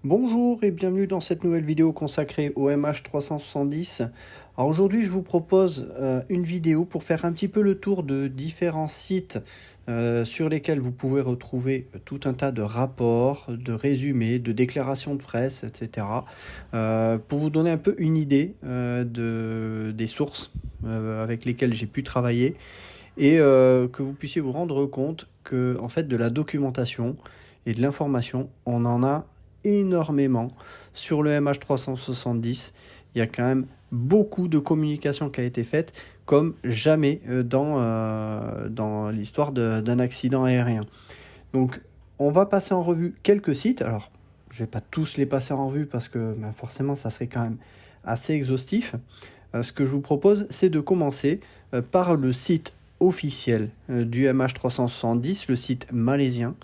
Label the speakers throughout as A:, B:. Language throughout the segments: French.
A: Bonjour et bienvenue dans cette nouvelle vidéo consacrée au MH370. Alors aujourd'hui je vous propose une vidéo pour faire un petit peu le tour de différents sites sur lesquels vous pouvez retrouver tout un tas de rapports, de résumés, de déclarations de presse, etc. Pour vous donner un peu une idée des sources avec lesquelles j'ai pu travailler et que vous puissiez vous rendre compte que en fait de la documentation et de l'information, on en a énormément sur le MH370. Il y a quand même beaucoup de communication qui a été faite comme jamais dans l'histoire d'un accident aérien. Donc on va passer en revue quelques sites. Alors je ne vais pas tous les passer en revue parce que forcément ça serait quand même assez exhaustif. Ce que je vous propose, c'est de commencer par le site officiel du MH370, le site malaisien,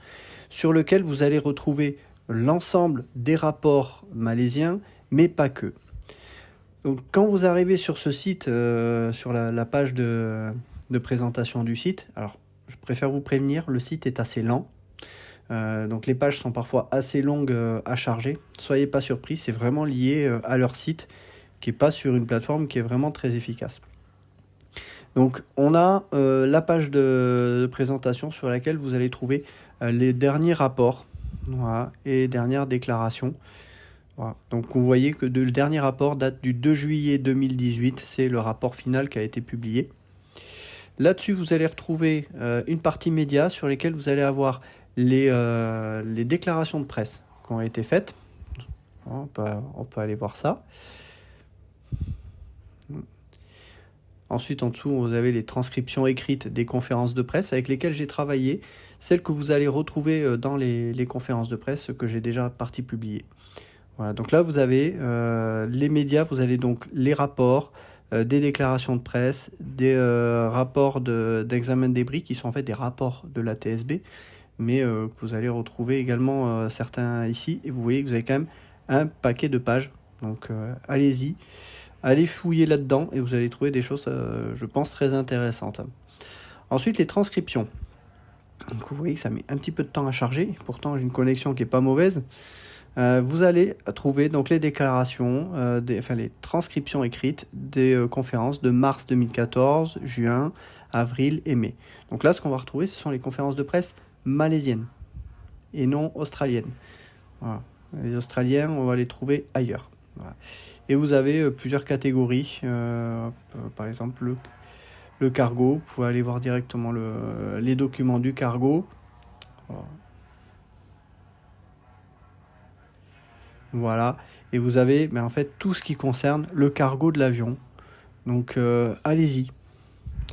A: sur lequel vous allez retrouver l'ensemble des rapports malaisiens, mais pas que. Donc, quand vous arrivez sur ce site, sur la page de présentation du site, alors je préfère vous prévenir, le site est assez lent. Donc les pages sont parfois assez longues à charger. Soyez pas surpris, c'est vraiment lié à leur site, qui n'est pas sur une plateforme qui est vraiment très efficace. Donc on a la page de présentation sur laquelle vous allez trouver les derniers rapports, voilà, et dernières déclarations. Voilà. Donc vous voyez que le dernier rapport date du 2 juillet 2018, c'est le rapport final qui a été publié. Là-dessus, vous allez retrouver une partie média sur lesquelles vous allez avoir les déclarations de presse qui ont été faites. On peut aller voir ça. Ensuite, en dessous, vous avez les transcriptions écrites des conférences de presse avec lesquelles j'ai travaillé, celles que vous allez retrouver dans les conférences de presse que j'ai déjà partie publier. Voilà, donc là, vous avez les médias, vous avez donc les rapports, des déclarations de presse, des rapports d'examen de débris qui sont en fait des rapports de la TSB, mais que vous allez retrouver également certains ici. Et vous voyez que vous avez quand même un paquet de pages. Donc allez-y. Allez fouiller là-dedans et vous allez trouver des choses, je pense, très intéressantes. Ensuite, les transcriptions. Donc, vous voyez que ça met un petit peu de temps à charger. Pourtant, j'ai une connexion qui n'est pas mauvaise. Vous allez trouver donc les déclarations, les transcriptions écrites des conférences de mars 2014, juin, avril et mai. Donc là, ce qu'on va retrouver, ce sont les conférences de presse malaisiennes et non australiennes. Voilà. Les Australiens, on va les trouver ailleurs. Voilà. Et vous avez plusieurs catégories, par exemple le cargo, vous pouvez aller voir directement les documents du cargo. Voilà, et vous avez en fait tout ce qui concerne le cargo de l'avion. Donc allez-y,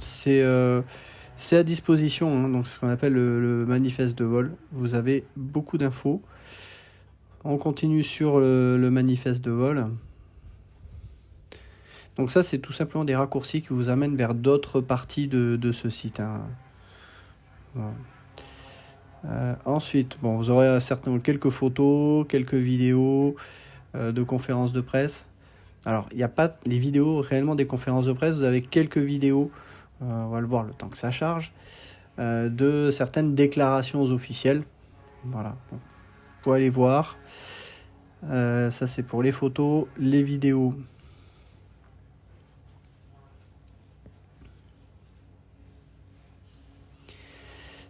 A: c'est à disposition, hein, donc ce qu'on appelle le manifeste de vol. Vous avez beaucoup d'infos. On continue sur le manifeste de vol. Donc ça, c'est tout simplement des raccourcis qui vous amènent vers d'autres parties de ce site. Hein. Voilà. Ensuite, vous aurez certainement quelques photos, quelques vidéos de conférences de presse. Alors, il n'y a pas les vidéos réellement des conférences de presse. Vous avez quelques vidéos, on va le voir le temps que ça charge, de certaines déclarations officielles. Voilà, donc, vous pouvez aller voir. Ça, c'est pour les photos, les vidéos.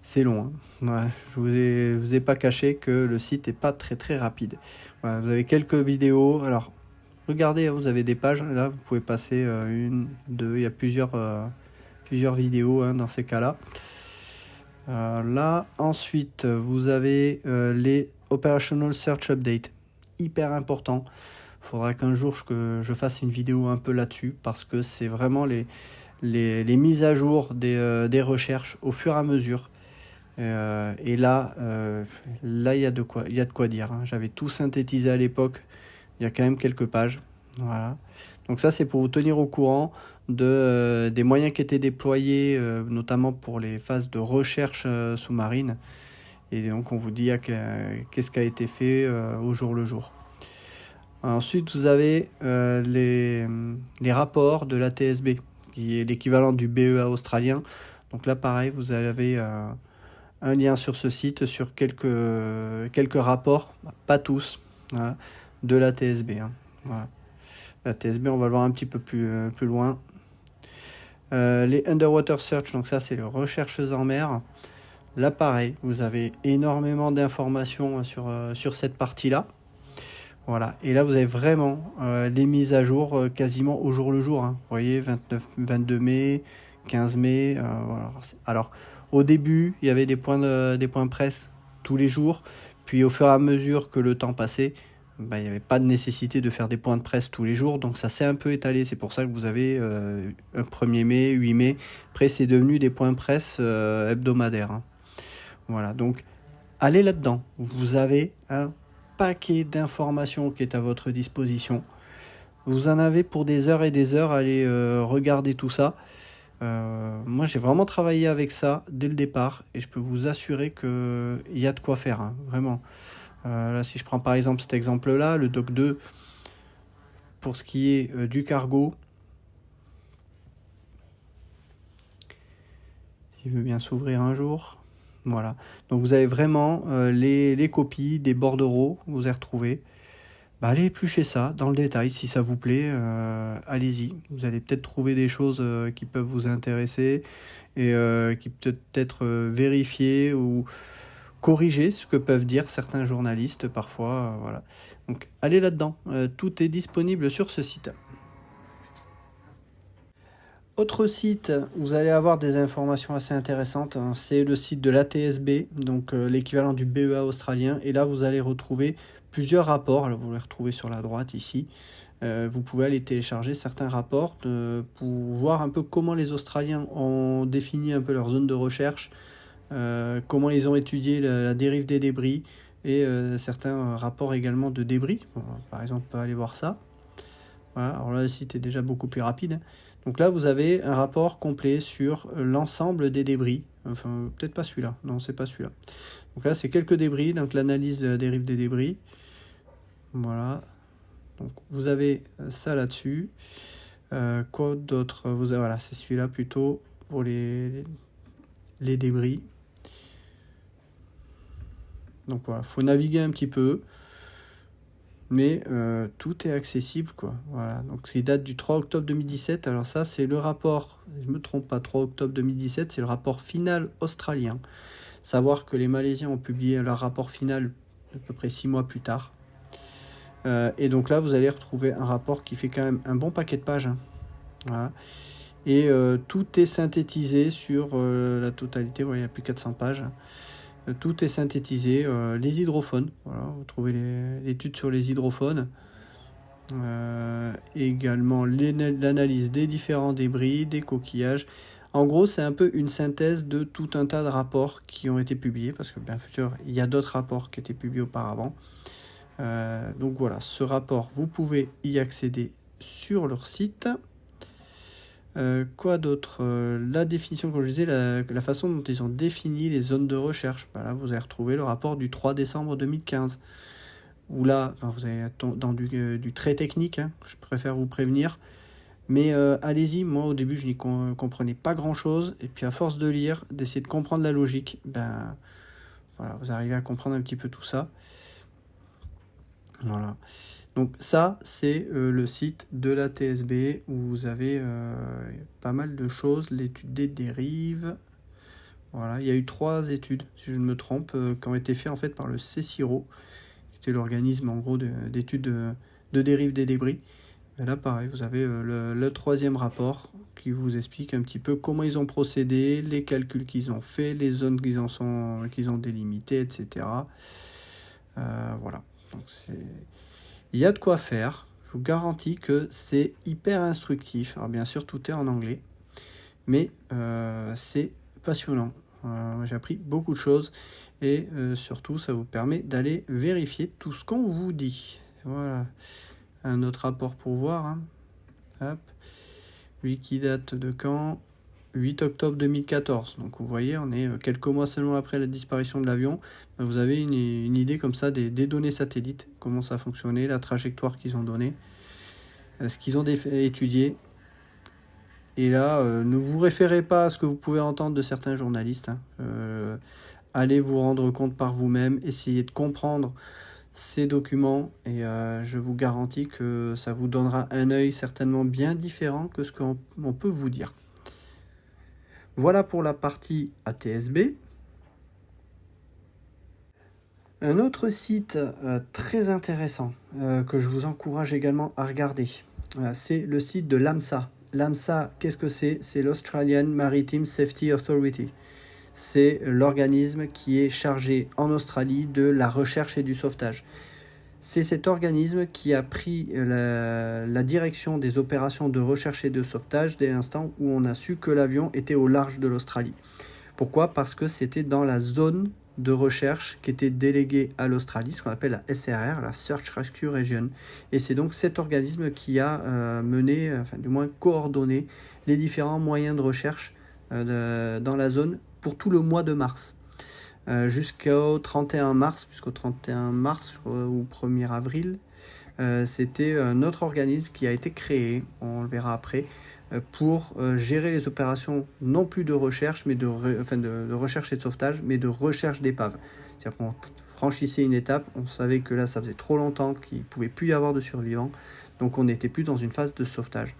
A: C'est long, hein. Ouais, je vous ai pas caché que le site n'est pas très très rapide. Voilà, vous avez quelques vidéos. Alors, regardez, vous avez des pages. Là, vous pouvez passer une, deux. Il y a plusieurs vidéos hein, dans ces cas-là. Là, ensuite, vous avez les Operational Search Update. Hyper important. Il faudra qu'un jour je fasse une vidéo un peu là-dessus parce que c'est vraiment les mises à jour des recherches au fur et à mesure. Et là, il y a de quoi dire. Hein. J'avais tout synthétisé à l'époque. Il y a quand même quelques pages. Voilà. Donc ça, c'est pour vous tenir au courant des moyens qui étaient déployés, notamment pour les phases de recherche sous-marine. Et donc, on vous dit qu'est-ce qui a été fait au jour le jour. Ensuite, vous avez les rapports de la TSB, qui est l'équivalent du BEA australien. Donc là, pareil, vous avez un lien sur ce site, sur quelques rapports, pas tous, voilà, de la TSB. Hein. Voilà. La TSB, on va le voir un petit peu plus loin. Les Underwater Search, donc ça c'est le rechercheuse en mer. Là pareil, vous avez énormément d'informations sur cette partie-là. Voilà, et là vous avez vraiment les mises à jour quasiment au jour le jour. Hein. Vous voyez, 22 mai, 15 mai. Voilà. Alors, au début, il y avait des points presse tous les jours. Puis au fur et à mesure que le temps passait, il n'y avait pas de nécessité de faire des points de presse tous les jours. Donc ça s'est un peu étalé. C'est pour ça que vous avez un 1er mai, 8 mai. Après, c'est devenu des points presse hebdomadaires. Hein. Voilà, donc allez là-dedans. Vous avez un paquet d'informations qui est à votre disposition. Vous en avez pour des heures et des heures. Allez regarder tout ça. Moi, j'ai vraiment travaillé avec ça dès le départ et je peux vous assurer qu'il y a de quoi faire, hein, vraiment. Là, si je prends par exemple cet exemple-là, le Doc 2, pour ce qui est du cargo, s'il veut bien s'ouvrir un jour. Voilà. Donc vous avez vraiment les copies des bordereaux que vous avez retrouvés. Allez éplucher ça dans le détail si ça vous plaît. Allez-y. Vous allez peut-être trouver des choses qui peuvent vous intéresser et qui peut-être vérifier ou corriger ce que peuvent dire certains journalistes parfois. Voilà. Donc allez là-dedans. Tout est disponible sur ce site. Autre site où vous allez avoir des informations assez intéressantes, hein, c'est le site de l'ATSB, donc l'équivalent du BEA australien. Et là, vous allez retrouver plusieurs rapports. Alors, vous les retrouvez sur la droite ici. Vous pouvez aller télécharger certains rapports pour voir un peu comment les Australiens ont défini un peu leur zone de recherche, comment ils ont étudié la dérive des débris et certains rapports également de débris. Bon, par exemple, on peut aller voir ça. Voilà, alors là, le site est déjà beaucoup plus rapide. Donc là, vous avez un rapport complet sur l'ensemble des débris. Enfin, peut-être pas celui-là. Non, c'est pas celui-là. Donc là, c'est quelques débris. Donc l'analyse de la dérive des débris. Voilà. Donc vous avez ça là-dessus. Quoi d'autre? Voilà, c'est celui-là plutôt pour les débris. Donc voilà, faut naviguer un petit peu. Mais tout est accessible, quoi. Voilà. Donc il date du 3 octobre 2017. Alors ça, c'est le rapport, je ne me trompe pas, 3 octobre 2017, c'est le rapport final australien. Savoir que les Malaisiens ont publié leur rapport final à peu près 6 mois plus tard. Et donc là, vous allez retrouver un rapport qui fait quand même un bon paquet de pages. Hein. Voilà. Et tout est synthétisé sur la totalité. Ouais, il y a plus 400 pages. Tout est synthétisé. Les hydrophones, voilà, vous trouvez l'étude sur les hydrophones. Également l'analyse des différents débris, des coquillages. En gros, c'est un peu une synthèse de tout un tas de rapports qui ont été publiés, parce que bien sûr, il y a d'autres rapports qui étaient publiés auparavant. Donc voilà, ce rapport, vous pouvez y accéder sur leur site. Quoi d'autre? La définition, comme je disais, la façon dont ils ont défini les zones de recherche. Là, vous avez retrouvé le rapport du 3 décembre 2015. Où là, vous avez dans du très technique, hein, je préfère vous prévenir. Mais allez-y, moi au début, je n'y comprenais pas grand-chose. Et puis à force de lire, d'essayer de comprendre la logique, voilà, vous arrivez à comprendre un petit peu tout ça. Voilà. Donc ça, c'est le site de la TSB où vous avez pas mal de choses. L'étude des dérives. Voilà, il y a eu 3 études, si je ne me trompe, qui ont été faites en fait par le CSIRO, qui était l'organisme en gros d'études de dérive des débris. Et là, pareil, vous avez le 3e rapport qui vous explique un petit peu comment ils ont procédé, les calculs qu'ils ont fait, les zones qu'ils ont délimitées, etc. Voilà. Donc il y a de quoi faire. Je vous garantis que c'est hyper instructif. Alors bien sûr, tout est en anglais, mais c'est passionnant. J'ai appris beaucoup de choses et surtout, ça vous permet d'aller vérifier tout ce qu'on vous dit. Voilà. Un autre rapport pour voir. Hein. Hop. Lui qui date de quand? 8 octobre 2014. Donc vous voyez, on est quelques mois seulement après la disparition de l'avion. Vous avez une idée comme ça des données satellites, comment ça fonctionnait, la trajectoire qu'ils ont donnée, ce qu'ils ont étudié. Et là, ne vous référez pas à ce que vous pouvez entendre de certains journalistes. Hein. Allez vous rendre compte par vous-même, essayez de comprendre ces documents et je vous garantis que ça vous donnera un œil certainement bien différent que ce qu'on peut vous dire. Voilà pour la partie ATSB. Un autre site très intéressant que je vous encourage également à regarder, c'est le site de l'AMSA. L'AMSA, qu'est-ce que c'est? C'est l'Australian Maritime Safety Authority. C'est l'organisme qui est chargé en Australie de la recherche et du sauvetage. C'est cet organisme qui a pris la direction des opérations de recherche et de sauvetage dès l'instant où on a su que l'avion était au large de l'Australie. Pourquoi? Parce que c'était dans la zone de recherche qui était déléguée à l'Australie, ce qu'on appelle la SRR, la Search Rescue Region. Et c'est donc cet organisme qui a mené, enfin du moins coordonné, les différents moyens de recherche dans la zone pour tout le mois de mars. Jusqu'au 31 mars, puisqu'au 31 mars ou 1er avril, c'était un autre organisme qui a été créé, on le verra après, pour gérer les opérations non plus de recherche, mais de recherche et de sauvetage, mais de recherche d'épaves. C'est-à-dire qu'on franchissait une étape, on savait que là ça faisait trop longtemps qu'il ne pouvait plus y avoir de survivants, donc on n'était plus dans une phase de sauvetage.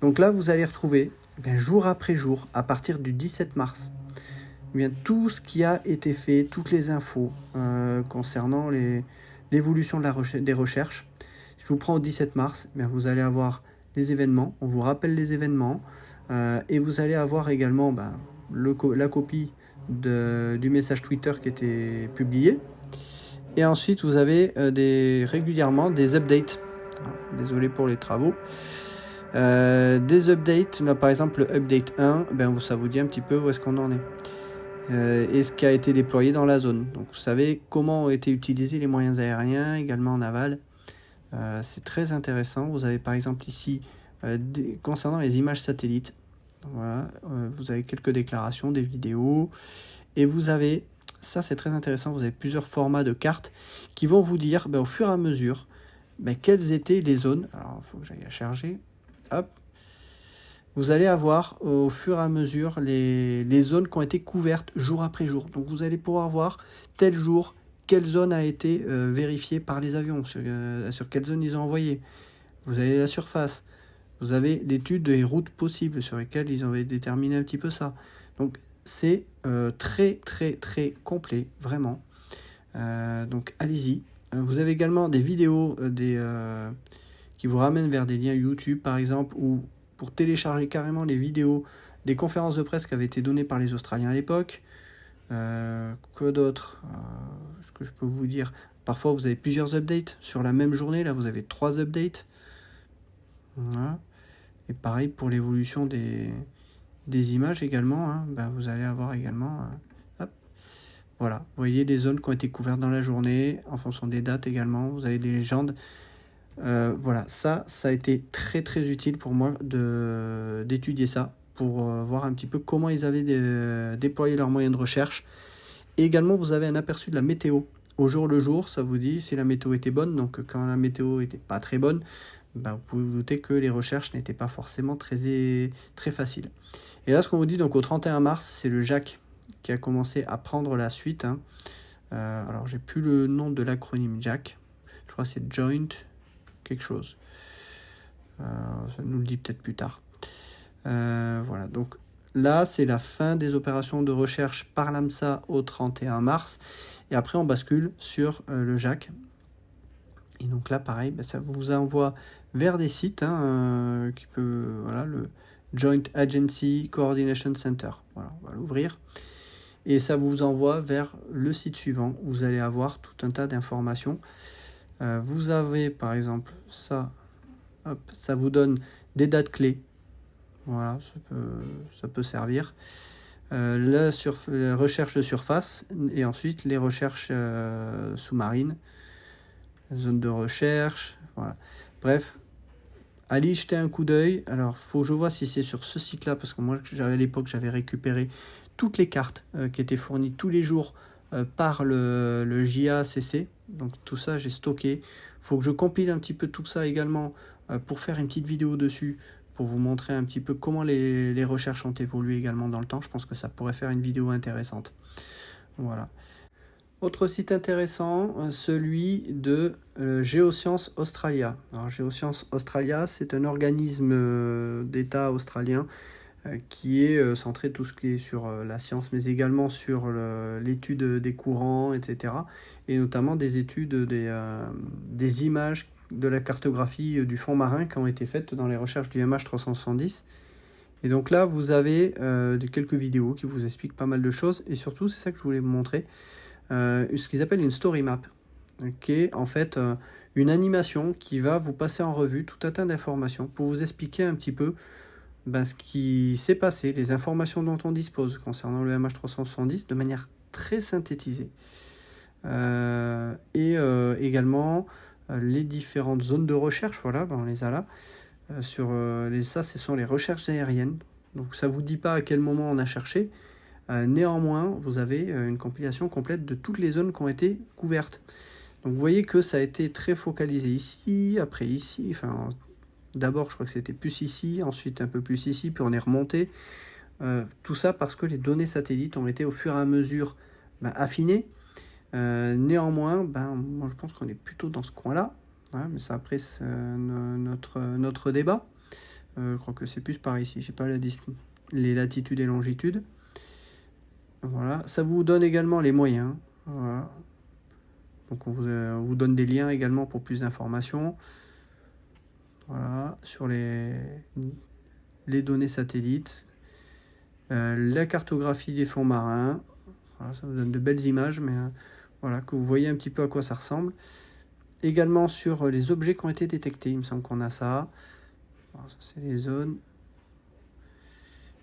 A: Donc là vous allez retrouver jour après jour, à partir du 17 mars, tout ce qui a été fait, toutes les infos concernant l'évolution des recherches. Si je vous prends au 17 mars, vous allez avoir les événements, on vous rappelle les événements, et vous allez avoir également la copie du message Twitter qui était publié. Et ensuite, vous avez régulièrement des updates. Désolé pour les travaux. Des updates, là, par exemple le update 1, ça vous dit un petit peu où est-ce qu'on en est. Et ce qui a été déployé dans la zone. Donc vous savez comment ont été utilisés les moyens aériens, également en aval. C'est très intéressant. Vous avez par exemple ici, concernant les images satellites, voilà, vous avez quelques déclarations, des vidéos, et vous avez, ça c'est très intéressant, vous avez plusieurs formats de cartes qui vont vous dire au fur et à mesure quelles étaient les zones. Alors il faut que j'aille à charger. Hop. Vous allez avoir au fur et à mesure les zones qui ont été couvertes jour après jour. Donc vous allez pouvoir voir tel jour, quelle zone a été vérifiée par les avions, sur quelle zone ils ont envoyé. Vous avez la surface, vous avez l'étude des routes possibles sur lesquelles ils ont déterminé un petit peu ça. Donc c'est très très très complet, vraiment. Donc allez-y. Vous avez également des vidéos qui vous ramènent vers des liens YouTube par exemple, ou pour télécharger carrément les vidéos des conférences de presse qui avaient été données par les Australiens à l'époque. Que d'autre ce que je peux vous dire, parfois vous avez plusieurs updates sur la même journée, là vous avez 3 updates. Voilà. Et pareil pour l'évolution des images également, hein, vous allez avoir également hop, voilà, vous voyez les zones qui ont été couvertes dans la journée en fonction des dates également, vous avez des légendes. Voilà, ça a été très très utile pour moi d'étudier ça, pour voir un petit peu comment ils avaient déployé leurs moyens de recherche. Et également, vous avez un aperçu de la météo. Au jour le jour, ça vous dit si la météo était bonne. Donc quand la météo n'était pas très bonne, vous pouvez vous douter que les recherches n'étaient pas forcément très faciles. Et là, ce qu'on vous dit, donc au 31 mars, c'est le JAC qui a commencé à prendre la suite. Hein. Alors, j'ai plus le nom de l'acronyme JAC. Je crois que c'est Joint quelque chose. Ça nous le dit peut-être plus tard. Voilà, donc là, c'est la fin des opérations de recherche par l'AMSA au 31 mars. Et après, on bascule sur le JAC. Et donc là, pareil, ça vous envoie vers des sites, hein, voilà, le Joint Agency Coordination Center. Voilà, on va l'ouvrir. Et ça vous envoie vers le site suivant, où vous allez avoir tout un tas d'informations. Vous avez par exemple ça, hop, ça vous donne des dates clés. Voilà, ça peut servir. La recherche de surface et ensuite les recherches sous-marines, zone de recherche, voilà. Bref, allez jeter un coup d'œil. Alors, faut que je vois si c'est sur ce site-là, parce que moi, à l'époque, j'avais récupéré toutes les cartes qui étaient fournies tous les jours par le JACC. Donc tout ça, j'ai stocké. Il faut que je compile un petit peu tout ça également pour faire une petite vidéo dessus, pour vous montrer un petit peu comment les recherches ont évolué également dans le temps. Je pense que ça pourrait faire une vidéo intéressante. Voilà. Autre site intéressant, celui de Geoscience Australia. Alors Geoscience Australia, c'est un organisme d'État australien qui est centré tout ce qui est sur la science, mais également sur l'étude des courants, etc. Et notamment des études des images de la cartographie du fond marin qui ont été faites dans les recherches du MH370. Et donc là, vous avez quelques vidéos qui vous expliquent pas mal de choses. Et surtout, c'est ça que je voulais vous montrer, ce qu'ils appellent une story map, qui est en fait une animation qui va vous passer en revue tout un tas d'informations pour vous expliquer un petit peu ce qui s'est passé, les informations dont on dispose concernant le MH370 de manière très synthétisée. Également les différentes zones de recherche, voilà, on les a là. Ça, ce sont les recherches aériennes. Donc ça ne vous dit pas à quel moment on a cherché. Néanmoins, vous avez une compilation complète de toutes les zones qui ont été couvertes. Donc vous voyez que ça a été très focalisé ici, après ici, enfin d'abord je crois que c'était plus ici, ensuite un peu plus ici, puis on est remonté. Tout ça parce que les données satellites ont été au fur et à mesure affinées. Néanmoins, moi je pense qu'on est plutôt dans ce coin-là. Ouais, mais ça après c'est notre débat. Je crois que c'est plus par ici, j'ai pas les latitudes et longitudes. Voilà, ça vous donne également les moyens. Voilà. Donc on vous donne des liens également pour plus d'informations. Voilà, sur les données satellites, la cartographie des fonds marins. Voilà, ça vous donne de belles images, mais voilà, que vous voyez un petit peu à quoi ça ressemble. Également sur les objets qui ont été détectés, il me semble qu'on a ça. Alors, ça c'est les zones.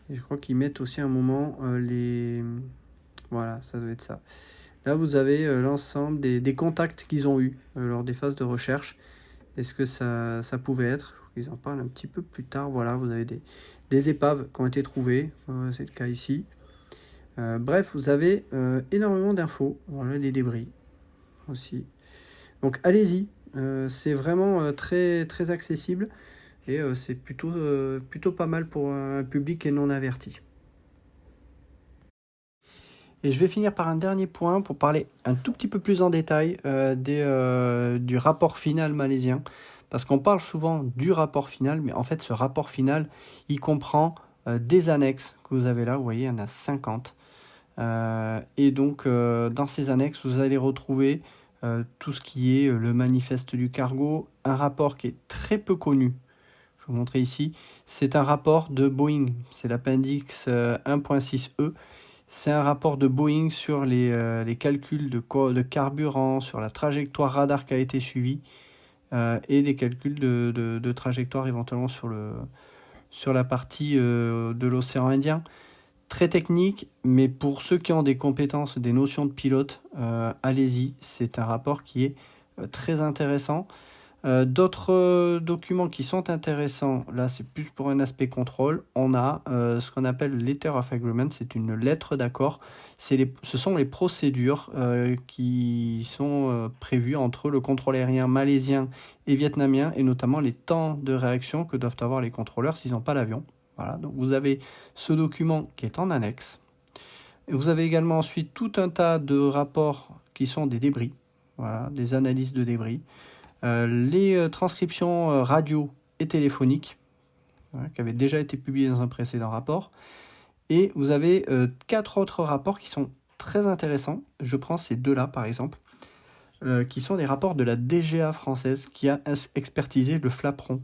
A: Et je crois qu'ils mettent aussi un moment les... Voilà, ça doit être ça. Là, vous avez l'ensemble des contacts qu'ils ont eus lors des phases de recherche. Est-ce que ça pouvait être? Ils en parlent un petit peu plus tard. Voilà, vous avez des épaves qui ont été trouvées. C'est le cas ici. Bref, vous avez énormément d'infos. Voilà, les débris aussi. Donc, allez-y. C'est vraiment très, très accessible. Et c'est plutôt pas mal pour un public qui est non averti. Et je vais finir par un dernier point pour parler un tout petit peu plus en détail du rapport final malaisien. Parce qu'on parle souvent du rapport final, mais en fait ce rapport final, il comprend des annexes que vous avez là, vous voyez, il y en a 50. Et donc dans ces annexes, vous allez retrouver tout ce qui est le manifeste du cargo, un rapport qui est très peu connu. Je vais vous montrer ici. C'est un rapport de Boeing, c'est l'appendice 1.6e. C'est un rapport de Boeing sur les calculs de carburant, sur la trajectoire radar qui a été suivie et des calculs de trajectoire éventuellement sur la partie de l'océan Indien. Très technique, mais pour ceux qui ont des compétences, des notions de pilote, allez-y, c'est un rapport qui est très intéressant. D'autres documents qui sont intéressants, là c'est plus pour un aspect contrôle, on a ce qu'on appelle le Letter of Agreement, c'est une lettre d'accord, ce sont les procédures qui sont prévues entre le contrôle aérien malaisien et vietnamien, et notamment les temps de réaction que doivent avoir les contrôleurs s'ils n'ont pas l'avion. Voilà, donc vous avez ce document qui est en annexe. Et vous avez également ensuite tout un tas de rapports qui sont des débris, voilà, des analyses de débris. Les transcriptions radio et téléphoniques qui avaient déjà été publiées dans un précédent rapport. Et vous avez 4 autres rapports qui sont très intéressants. Je prends ces deux-là par exemple, qui sont des rapports de la DGA française qui a expertisé le flaperon.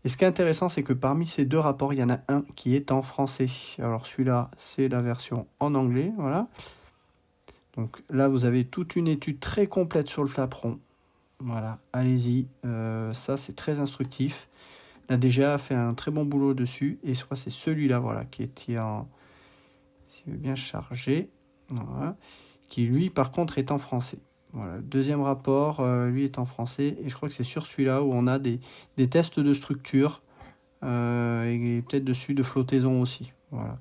A: Et ce qui est intéressant, c'est que parmi ces deux rapports, il y en a un qui est en français. Alors celui-là, c'est la version en anglais, voilà. Donc là, vous avez toute une étude très complète sur le flaperon. Voilà, allez-y, ça c'est très instructif. La DGA a fait un très bon boulot dessus, et je crois que c'est celui-là, voilà, qui est bien chargé, voilà, qui lui par contre est en français. Voilà, le deuxième rapport, lui est en français, et je crois que c'est sur celui-là où on a des tests de structure, et peut-être dessus de flottaison aussi, voilà.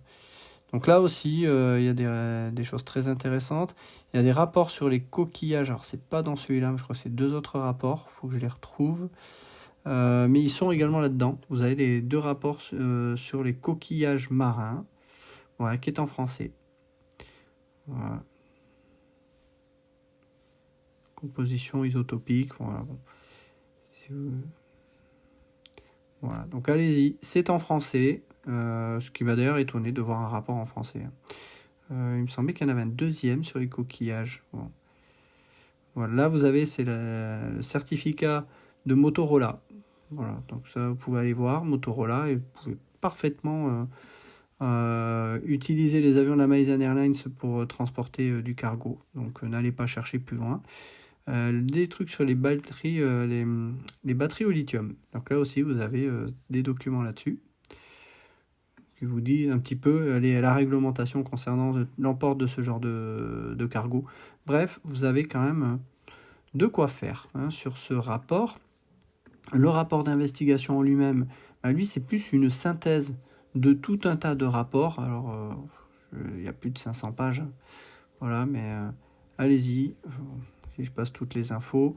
A: Donc là aussi, il y a des choses très intéressantes. Il y a des rapports sur les coquillages. Alors, c'est pas dans celui-là, mais je crois que c'est 2 autres rapports. Il faut que je les retrouve. Mais ils sont également là-dedans. Vous avez les 2 rapports sur les coquillages marins, voilà, qui est en français. Voilà. composition isotopique, voilà. Bon. Voilà, donc allez-y, c'est en français, ce qui m'a d'ailleurs étonné de voir un rapport en français. Il me semblait qu'il y en avait un deuxième sur les coquillages. Bon. Voilà, là vous avez, c'est le certificat de Motorola. Voilà, donc ça vous pouvez aller voir, Motorola, et vous pouvez parfaitement utiliser les avions de la Malaysian Airlines pour transporter du cargo. Donc n'allez pas chercher plus loin. Des trucs sur les batteries, les batteries au lithium. Donc là aussi, vous avez des documents là-dessus qui vous dit un petit peu la réglementation concernant l'emport de ce genre de cargo. Bref, vous avez quand même de quoi faire hein, sur ce rapport. Le rapport d'investigation en lui-même, lui, c'est plus une synthèse de tout un tas de rapports. Alors, il y a plus de 500 pages. Voilà, mais allez-y. Si je passe toutes les infos,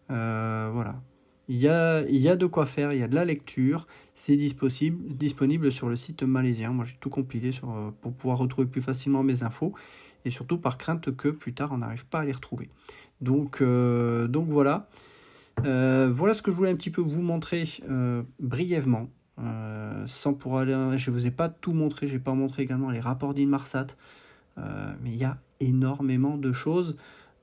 A: voilà. Il y a de quoi faire, il y a de la lecture, c'est disponible sur le site malaisien. Moi j'ai tout compilé pour pouvoir retrouver plus facilement mes infos, et surtout par crainte que plus tard on n'arrive pas à les retrouver. Donc voilà. Voilà ce que je voulais un petit peu vous montrer brièvement. Sans pour aller, je ne vous ai pas tout montré, je n'ai pas montré également les rapports d'Inmarsat, mais il y a énormément de choses,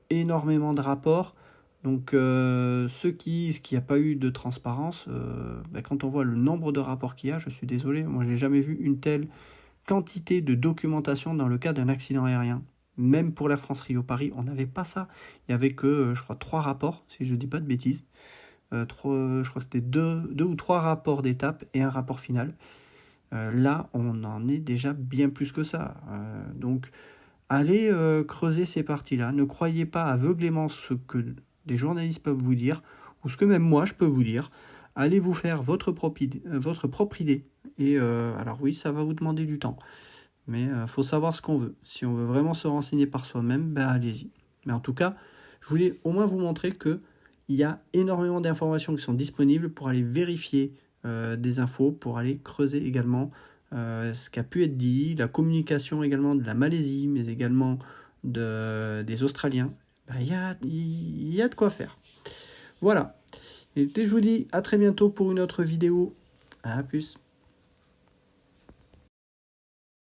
A: énormément de rapports. Donc ce qui n'a pas eu de transparence, quand on voit le nombre de rapports qu'il y a, je suis désolé, moi j'ai jamais vu une telle quantité de documentation dans le cas d'un accident aérien. Même pour la France-Rio-Paris, on n'avait pas ça. Il n'y avait que, je crois, 3 rapports, si je ne dis pas de bêtises. Je crois que c'était 2 ou 3 rapports d'étape et un rapport final. Là, on en est déjà bien plus que ça. Donc, allez creuser ces parties-là. Ne croyez pas aveuglément ce que les journalistes peuvent vous dire, ou ce que même moi, je peux vous dire. Allez vous faire votre propre idée. Et alors oui, ça va vous demander du temps. Mais il faut savoir ce qu'on veut. Si on veut vraiment se renseigner par soi-même, ben allez-y. Mais en tout cas, je voulais au moins vous montrer qu'il y a énormément d'informations qui sont disponibles pour aller vérifier des infos, pour aller creuser également ce qui a pu être dit, la communication également de la Malaisie, mais également des Australiens. Ben, y a de quoi faire. Voilà. Et je vous dis à très bientôt pour une autre vidéo. À plus.